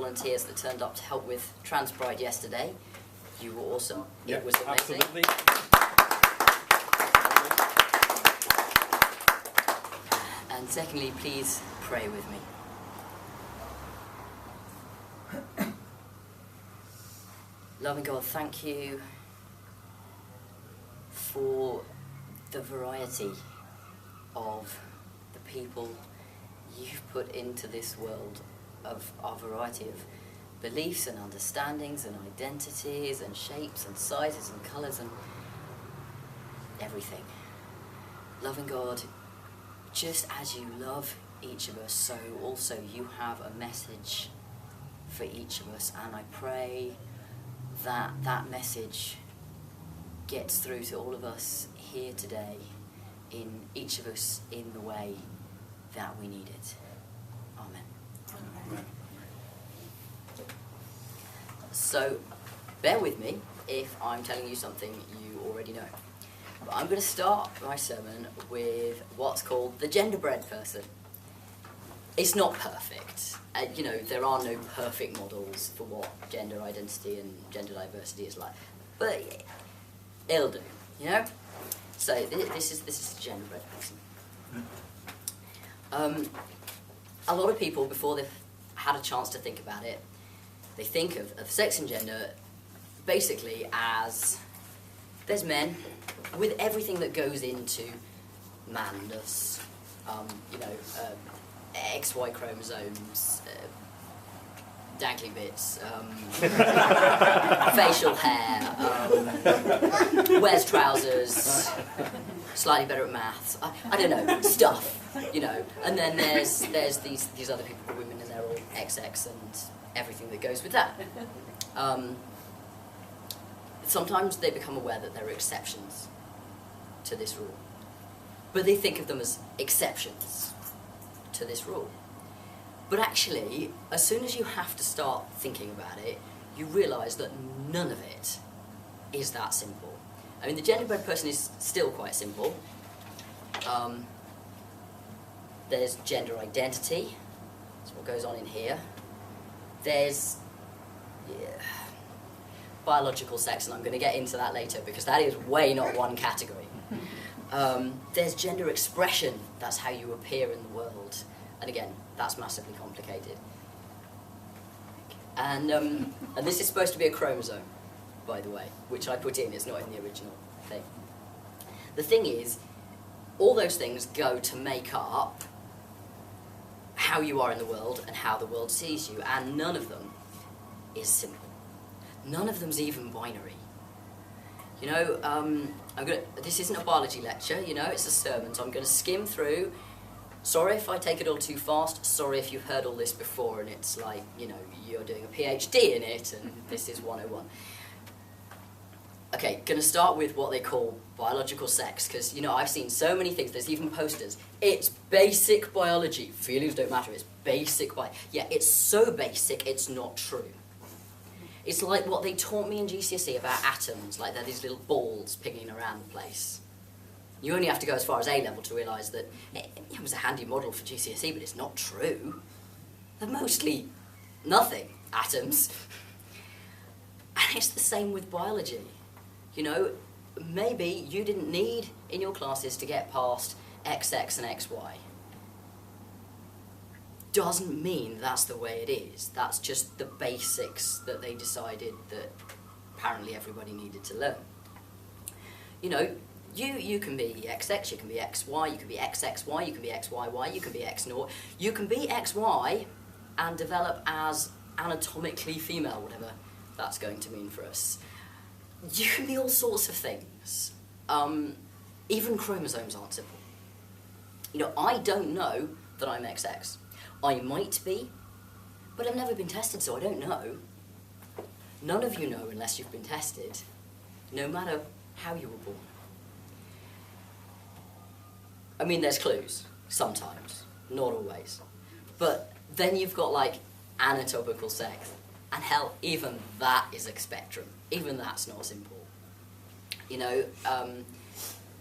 volunteers that turned up to help with Trans Pride yesterday. You were awesome. Yep, it was amazing. Absolutely. And secondly, please pray with me. Loving God, thank you for the variety of the people you've put into this world, of our variety of beliefs and understandings and identities and shapes and sizes and colours and everything. Loving God, just as you love each of us, so also you have a message for each of us, and I pray that that message gets through to all of us here today, in each of us in the way that we need it. Amen. Amen. So, bear with me if I'm telling you something you already know. But I'm going to start my sermon with what's called the gingerbread person. It's not perfect. You know, there are no perfect models for what gender identity and gender diversity is like. But it'll do, you know? So this is the gingerbread person. A lot of people, before they've had a chance to think about it, they think of sex and gender basically as there's men with everything that goes into manness, you know, XY chromosomes, dangly bits, facial hair, wears trousers, slightly better at maths, I don't know, stuff, you know. And then there's these other people, women, and they're all XX and everything that goes with that. Sometimes they become aware that there are exceptions to this rule, but they think of them as exceptions to this rule. But actually, as soon as you have to start thinking about it, you realise that none of it is that simple. I mean, the genderbread person is still quite simple. There's gender identity, that's what goes on in here. There's biological sex, and I'm going to get into that later because that is way not one category. There's gender expression, that's how you appear in the world. And again, that's massively complicated. And this is supposed to be a chromosome, by the way, which I put in, it's not in the original thing. The thing is, all those things go to make up how you are in the world and how the world sees you, and none of them is simple. None of them's even binary. You know, this isn't a biology lecture, you know, it's a sermon, so I'm going to skim through. Sorry if I take it all too fast, sorry if you've heard all this before and it's like, you know, you're doing a PhD in it and this is 101. Okay, going to start with what they call biological sex, because, you know, I've seen so many things, there's even posters. It's basic biology, feelings don't matter, it's basic biology. Yeah, it's so basic, it's not true. It's like what they taught me in GCSE about atoms, like they're these little balls pinging around the place. You only have to go as far as A-level to realise that it was a handy model for GCSE, but it's not true. They're mostly nothing, atoms. And it's the same with biology. You know, maybe you didn't need in your classes to get past XX and XY. Doesn't mean that's the way it is. That's just the basics that they decided that apparently everybody needed to learn. You know, you can be XX, you can be XY, you can be XXY, you can be XYY, you can be X0. You can be XY and develop as anatomically female, whatever that's going to mean for us. You can be all sorts of things. Even chromosomes aren't simple. You know, I don't know that I'm XX. I might be, but I've never been tested, so I don't know. None of you know unless you've been tested, no matter how you were born. I mean, there's clues, sometimes, not always. But then you've got, like, anatomical sex. And hell, even that is a spectrum. Even that's not simple. You know,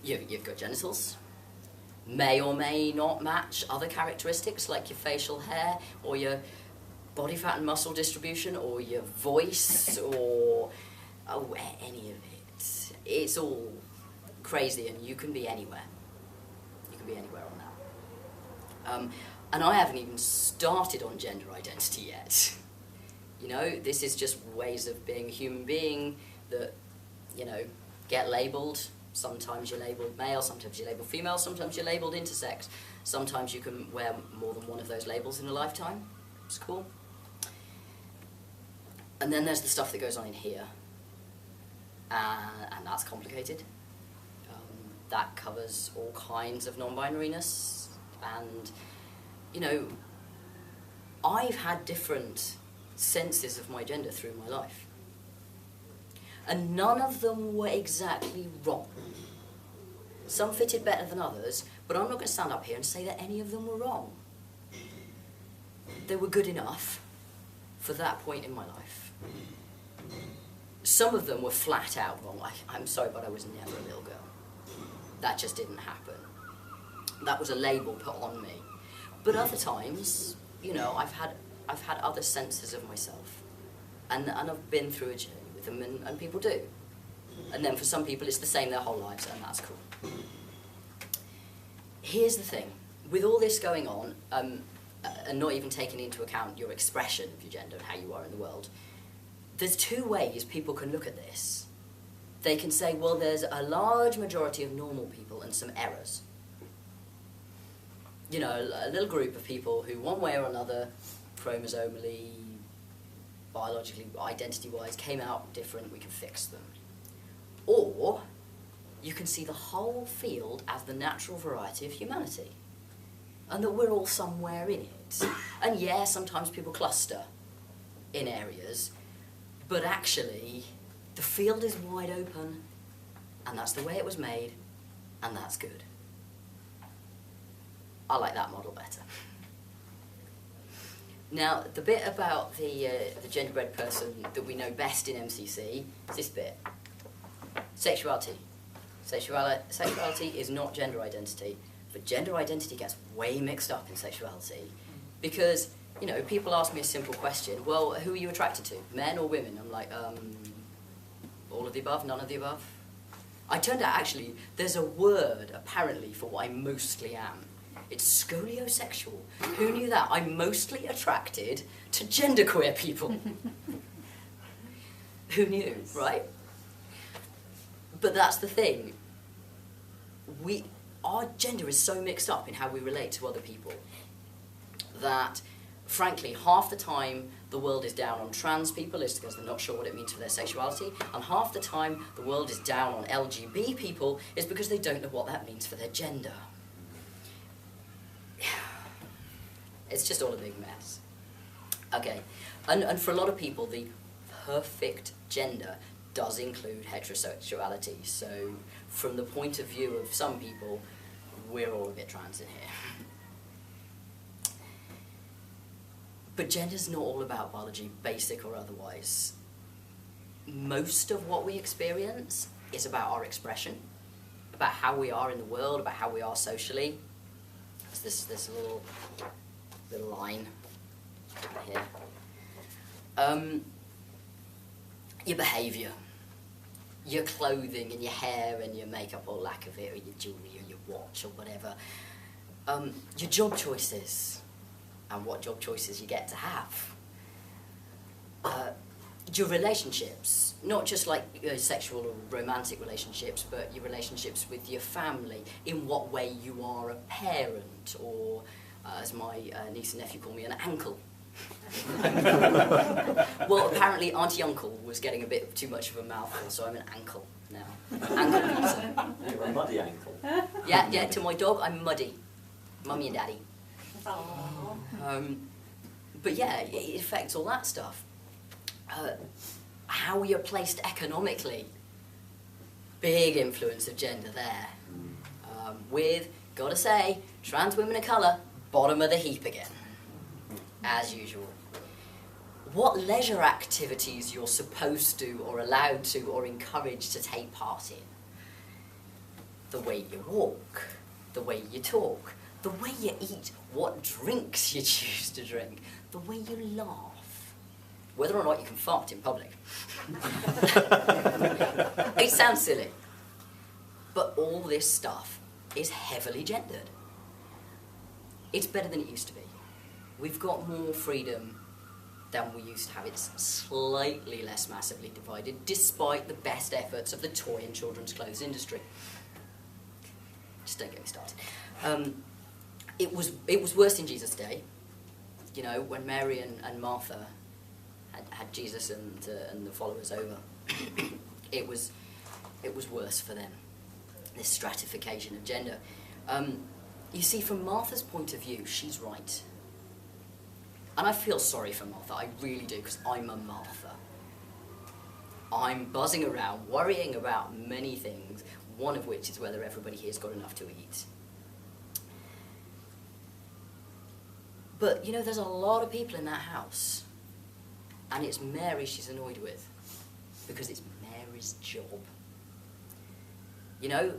you've got genitals. May or may not match other characteristics, like your facial hair, or your body fat and muscle distribution, or your voice, or any of it. It's all crazy, and you can be anywhere. You can be anywhere on that. And I haven't even started on gender identity yet. You know, this is just ways of being a human being that, you know, get labelled. Sometimes you're labelled male, sometimes you're labelled female, sometimes you're labelled intersex. Sometimes you can wear more than one of those labels in a lifetime. It's cool. And then there's the stuff that goes on in here. And that's complicated. That covers all kinds of non-binariness. And, you know, I've had different senses of my gender through my life. And none of them were exactly wrong. Some fitted better than others, but I'm not going to stand up here and say that any of them were wrong. They were good enough for that point in my life. Some of them were flat out wrong. I'm sorry, but I was never a little girl. That just didn't happen. That was a label put on me. But other times, you know, I've had other senses of myself. And I've been through a journey with them, and people do. And then for some people it's the same their whole lives, and that's cool. Here's the thing. With all this going on, and not even taking into account your expression of your gender and how you are in the world, there's two ways people can look at this. They can say, well, there's a large majority of normal people and some errors. You know, a little group of people who, one way or another, chromosomally, biologically, identity-wise, came out different, we can fix them. Or you can see the whole field as the natural variety of humanity, and that we're all somewhere in it. And yeah, sometimes people cluster in areas, but actually the field is wide open, and that's the way it was made, and that's good. I like that model better. Now, the bit about the gingerbread person that we know best in MCC is this bit. Sexuality. Sexuality is not gender identity, but gender identity gets way mixed up in sexuality. Because, you know, people ask me a simple question, well, who are you attracted to, men or women? I'm like, all of the above, none of the above. I turned out, actually, there's a word, apparently, for what I mostly am. It's scoliosexual. Who knew that? I'm mostly attracted to genderqueer people. Who knew, right? But that's the thing. Our gender is so mixed up in how we relate to other people that, frankly, half the time the world is down on trans people is because they're not sure what it means for their sexuality, and half the time the world is down on LGB people is because they don't know what that means for their gender. It's just all a big mess. Okay, and for a lot of people, the perfect gender does include heterosexuality. So, from the point of view of some people, we're all a bit trans in here. But gender's not all about biology, basic or otherwise. Most of what we experience is about our expression, about how we are in the world, about how we are socially. There's this little line here. Your behaviour, your clothing and your hair and your makeup or lack of it, or your jewellery or your watch or whatever. Your job choices and what job choices you get to have. Your relationships, not just like sexual or romantic relationships, but your relationships with your family, in what way you are a parent, or as my niece and nephew call me, an ankle. Well, apparently Auntie Uncle was getting a bit too much of a mouthful, so I'm an ankle now. Ankle pizza. You're a muddy ankle. Yeah, to my dog, I'm muddy. Mummy and daddy. But yeah, it affects all that stuff. How you're placed economically. Big influence of gender there. With, gotta say, trans women of colour, bottom of the heap again. As usual. What leisure activities you're supposed to, or allowed to, or encouraged to take part in. The way you walk, the way you talk, the way you eat, what drinks you choose to drink, the way you laugh. whether or not you can fart in public. It sounds silly, but all this stuff is heavily gendered. It's better than it used to be. We've got more freedom than we used to have. It's slightly less massively divided, despite the best efforts of the toy and children's clothes industry. Just don't get me started. It was worse in Jesus' day. You know, when Mary and Martha had Jesus and the followers over, it was worse for them. This stratification of gender. You see, from Martha's point of view, she's right. And I feel sorry for Martha, I really do, because I'm a Martha. I'm buzzing around, worrying about many things, one of which is whether everybody here's got enough to eat. But, you know, there's a lot of people in that house, and it's Mary she's annoyed with, because it's Mary's job. You know,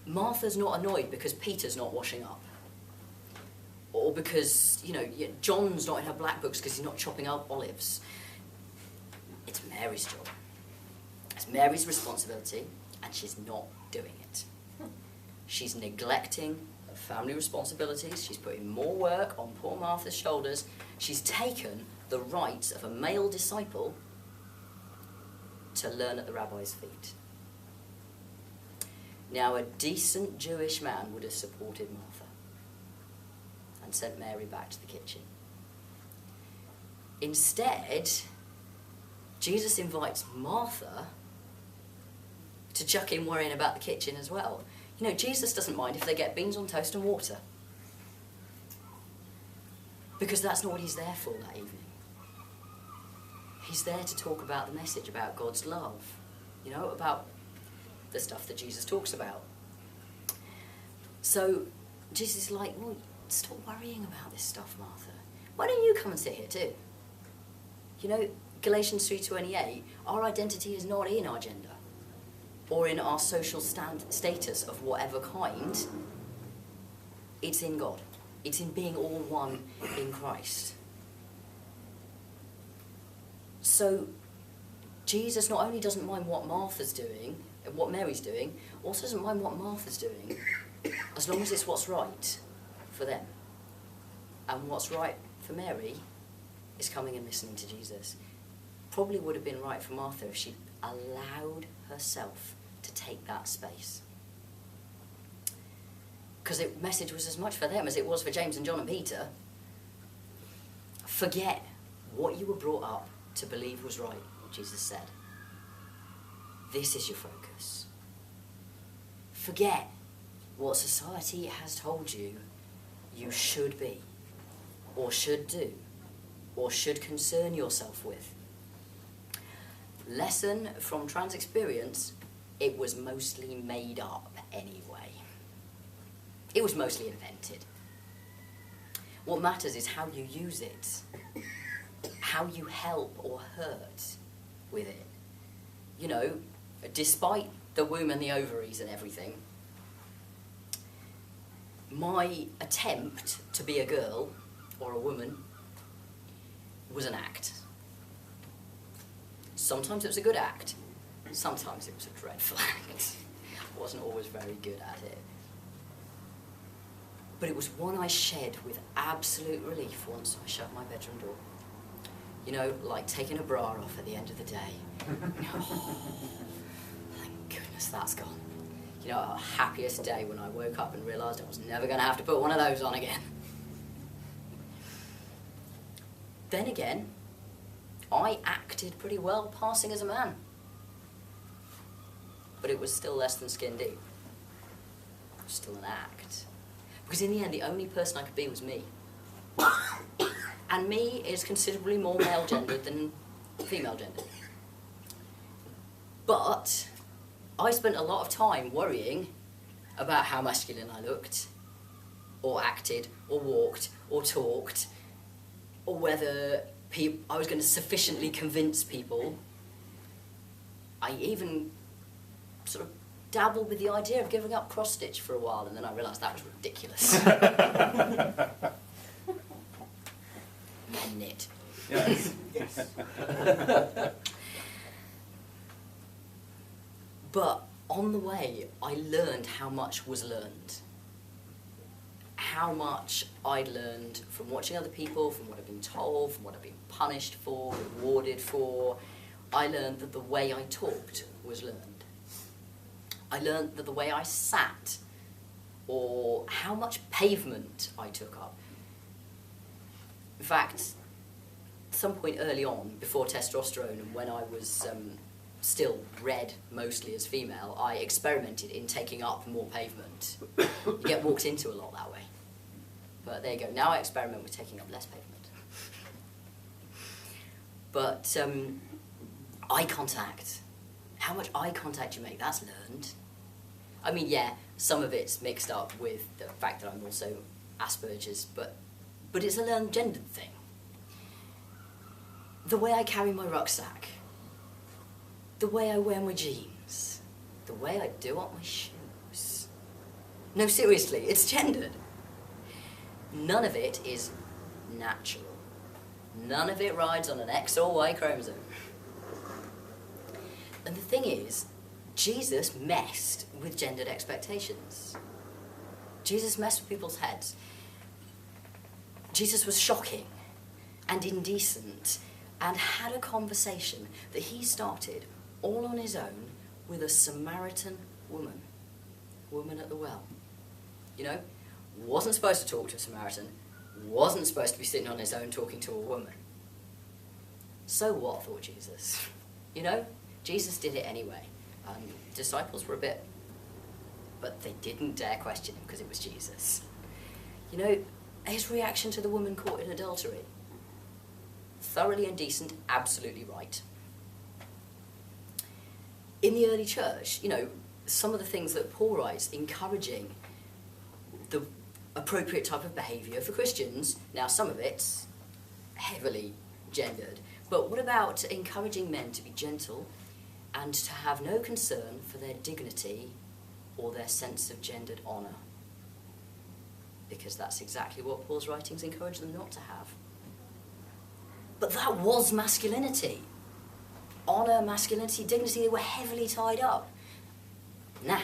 Martha's not annoyed because Peter's not washing up. Or because, you know, John's not in her black books because he's not chopping up olives. It's Mary's job. It's Mary's responsibility, and she's not doing it. She's neglecting her family responsibilities. She's putting more work on poor Martha's shoulders. She's taken the rights of a male disciple to learn at the rabbi's feet. Now, a decent Jewish man would have supported Martha and sent Mary back to the kitchen. Instead, Jesus invites Martha to chuck in worrying about the kitchen as well. You know, Jesus doesn't mind if they get beans on toast and water, because that's not what he's there for that evening. He's there to talk about the message, about God's love, you know, about the stuff that Jesus talks about. So Jesus is like, well, stop worrying about this stuff, Martha. Why don't you come and sit here too? You know, Galatians 3:28, our identity is not in our gender or in our social status of whatever kind. It's in God. It's in being all one in Christ. So Jesus not only doesn't mind what Martha's doing, what Mary's doing, also doesn't mind what Martha's doing, as long as it's what's right for them. And what's right for Mary is coming and listening to Jesus. Probably would have been right for Martha if she allowed herself to take that space. Because the message was as much for them as it was for James and John and Peter. Forget what you were brought up to believe was right, Jesus said. This is your focus. Forget what society has told you you should be, or should do, or should concern yourself with. Lesson from trans experience, it was mostly made up anyway. It was mostly invented. What matters is how you use it, how you help or hurt with it. You know, despite the womb and the ovaries and everything, my attempt to be a girl or a woman was an act. Sometimes it was a good act, sometimes it was a dreadful act. I wasn't always very good at it. But it was one I shed with absolute relief once I shut my bedroom door. You know, like taking a bra off at the end of the day. Oh, thank goodness that's gone. You know, our happiest day when I woke up and realised I was never going to have to put one of those on again. Then again, I acted pretty well passing as a man. But it was still less than skin deep. It was still an act. Because in the end, the only person I could be was me. And me is considerably more male-gendered than female-gendered. But I spent a lot of time worrying about how masculine I looked, or acted, or walked, or talked, or whether I was going to sufficiently convince people. I even sort of dabbled with the idea of giving up cross-stitch for a while, and then I realised that was ridiculous. Men knit. Yes. Yes. But on the way, I learned how much was learned. How much I'd learned from watching other people, from what I've been told, from what I've been punished for, rewarded for. I learned that the way I talked was learned. I learned that the way I sat, or how much pavement I took up. In fact, at some point early on, before testosterone, and when I was still read mostly as female, I experimented in taking up more pavement. You get walked into a lot that way. But there you go. Now I experiment with taking up less pavement. But eye contact. How much eye contact you make, that's learned. I mean, yeah, some of it's mixed up with the fact that I'm also Asperger's, but it's a learned gendered thing. The way I carry my rucksack, the way I wear my jeans, the way I do up my shoes. No, seriously, it's gendered. None of it is natural. None of it rides on an X or Y chromosome. And the thing is, Jesus messed with gendered expectations. Jesus messed with people's heads. Jesus was shocking and indecent and had a conversation that he started all on his own with a Samaritan woman at the well. You know, wasn't supposed to talk to a Samaritan, wasn't supposed to be sitting on his own talking to a woman. So what, thought Jesus? You know, Jesus did it anyway. Disciples were a bit, but they didn't dare question him because it was Jesus. You know, his reaction to the woman caught in adultery, thoroughly indecent, absolutely right. In the early church, you know, some of the things that Paul writes, encouraging the appropriate type of behaviour for Christians. Now, some of it's heavily gendered, but what about encouraging men to be gentle and to have no concern for their dignity or their sense of gendered honour? Because that's exactly what Paul's writings encourage them not to have. But that was masculinity. Honour, masculinity, dignity, they were heavily tied up. Nah,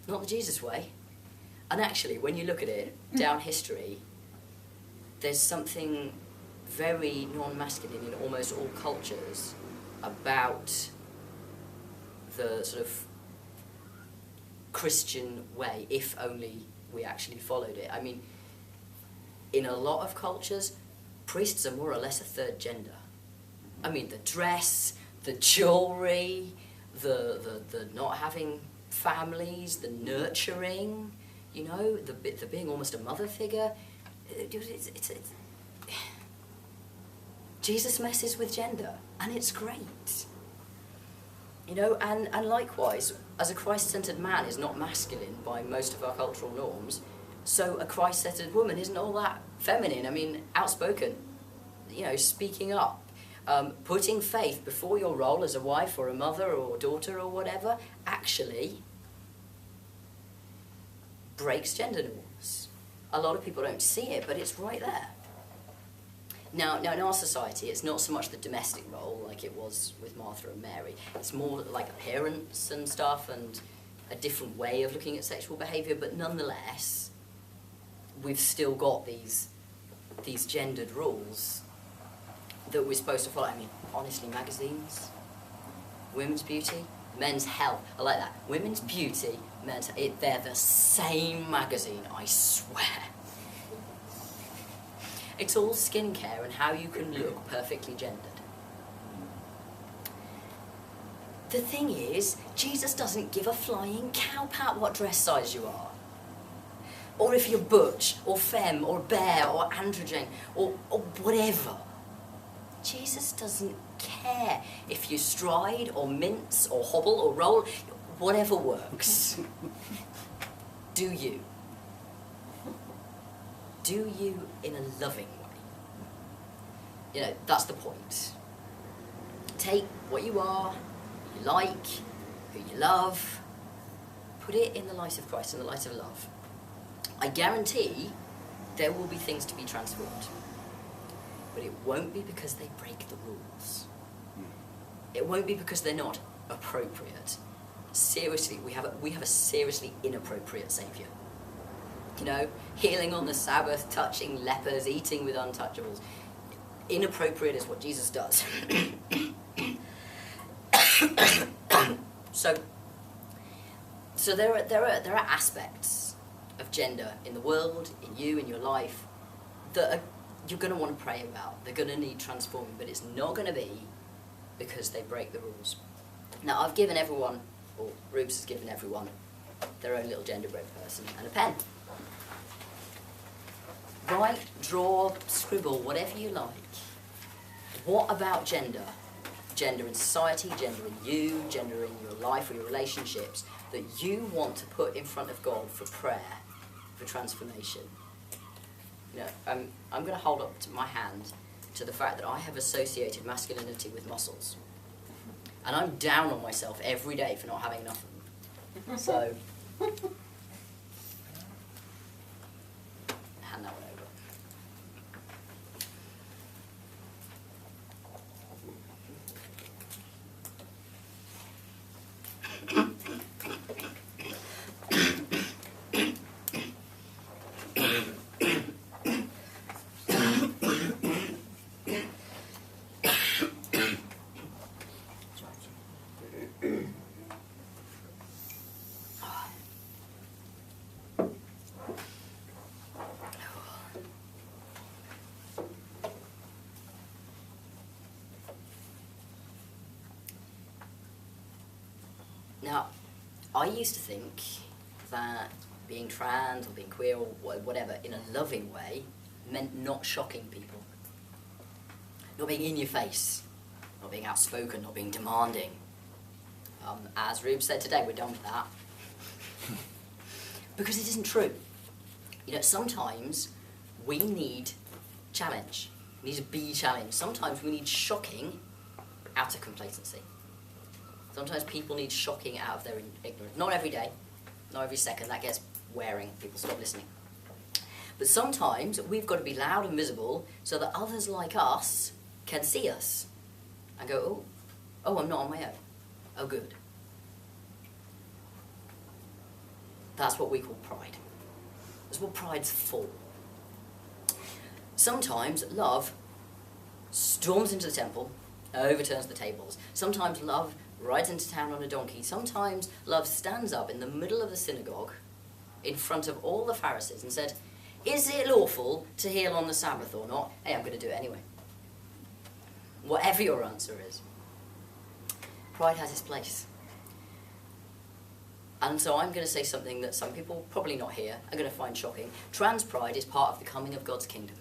not the Jesus way. And actually, when you look at it, down history, there's something very non-masculine in almost all cultures about the sort of Christian way, if only we actually followed it. I mean, in a lot of cultures, priests are more or less a third gender. I mean, the dress, the jewellery, the not having families, the nurturing, you know, the being almost a mother figure. Jesus messes with gender, and it's great. You know, and likewise, as a Christ-centred man is not masculine by most of our cultural norms, so a Christ-centred woman isn't all that feminine. I mean, outspoken, you know, speaking up, putting faith before your role as a wife or a mother or daughter or whatever, actually breaks gender norms. A lot of people don't see it, but it's right there. Now, in our society, it's not so much the domestic role like it was with Martha and Mary. It's more like appearance and stuff and a different way of looking at sexual behaviour, but nonetheless, we've still got these gendered rules that we're supposed to follow. I mean, honestly, magazines, Women's Beauty, Men's Health, I like that. Women's Beauty, Men's Health, they're the same magazine, I swear. It's all skincare and how you can look perfectly gendered. The thing is, Jesus doesn't give a flying cowpat what dress size you are. Or if you're butch, or femme, or bear, or androgen, or whatever. Jesus doesn't care if you stride, or mince, or hobble, or roll, whatever works. Do you? Do you in a loving way? You know, that's the point. Take what you are, who you like, who you love, put it in the light of Christ, in the light of love. I guarantee there will be things to be transformed. but it won't be because they break the rules. It won't be because they're not appropriate. Seriously, we have a seriously inappropriate Saviour. You know, healing on the Sabbath, touching lepers, eating with untouchables. Inappropriate is what Jesus does. So there are aspects of gender in the world, in you, in your life, that you're going to want to pray about. They're going to need transforming, but it's not going to be because they break the rules. Now, I've given everyone, or Rubes has given everyone, their own little gingerbread person and a pen. Write, draw, scribble, whatever you like. What about gender? Gender in society, gender in you, gender in your life or your relationships, that you want to put in front of God for prayer, for transformation. You know, I'm going to hold up to my hand to the fact that I have associated masculinity with muscles. And I'm down on myself every day for not having enough of them. So, hand that one over. Now, I used to think that being trans or being queer or whatever in a loving way meant not shocking people. Not being in your face, not being outspoken, not being demanding. As Rube said today, we're done with that. Because it isn't true. You know, sometimes we need challenge. We need to be challenged. Sometimes we need shocking out of complacency. Sometimes people need shocking out of their ignorance. Not every day, not every second. That gets wearing. People stop listening. But sometimes we've got to be loud and visible so that others like us can see us and go, oh, I'm not on my own. Oh, good. That's what we call pride. That's what pride's for. Sometimes love storms into the temple, overturns the tables. Sometimes love rides into town on a donkey. Sometimes love stands up in the middle of the synagogue in front of all the Pharisees and said, is it lawful to heal on the Sabbath or not? Hey, I'm going to do it anyway. Whatever your answer is. Pride has its place. And so I'm going to say something that some people, probably not here, are going to find shocking. Trans pride is part of the coming of God's kingdom.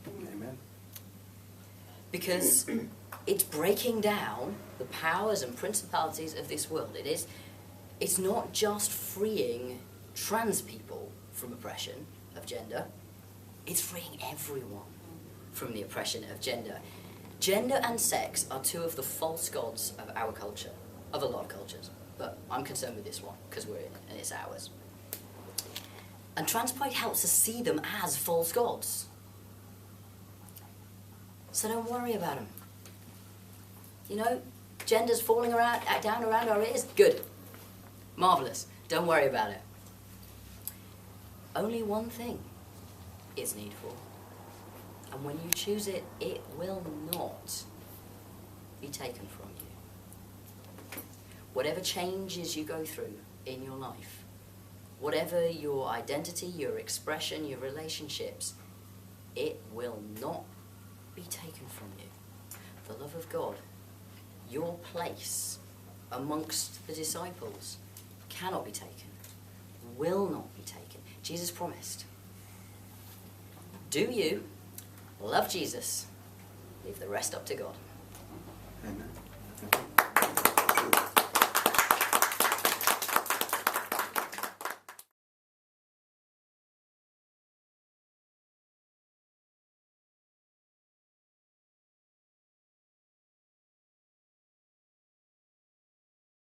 Amen. Because it's breaking down the powers and principalities of this world. It's not just freeing trans people from oppression of gender, it's freeing everyone from the oppression of gender. Gender and sex are two of the false gods of our culture, of a lot of cultures, but I'm concerned with this one because we're in it and it's ours. And trans pride helps us see them as false gods. So don't worry about them. You know, gender's falling down around our ears. Good. Marvellous. Don't worry about it. Only one thing is needful. And when you choose it, it will not be taken from you. Whatever changes you go through in your life, whatever your identity, your expression, your relationships, it will not be taken from you. The love of God, your place amongst the disciples, cannot be taken, will not be taken. Jesus promised. Do you love Jesus? Leave the rest up to God. Amen.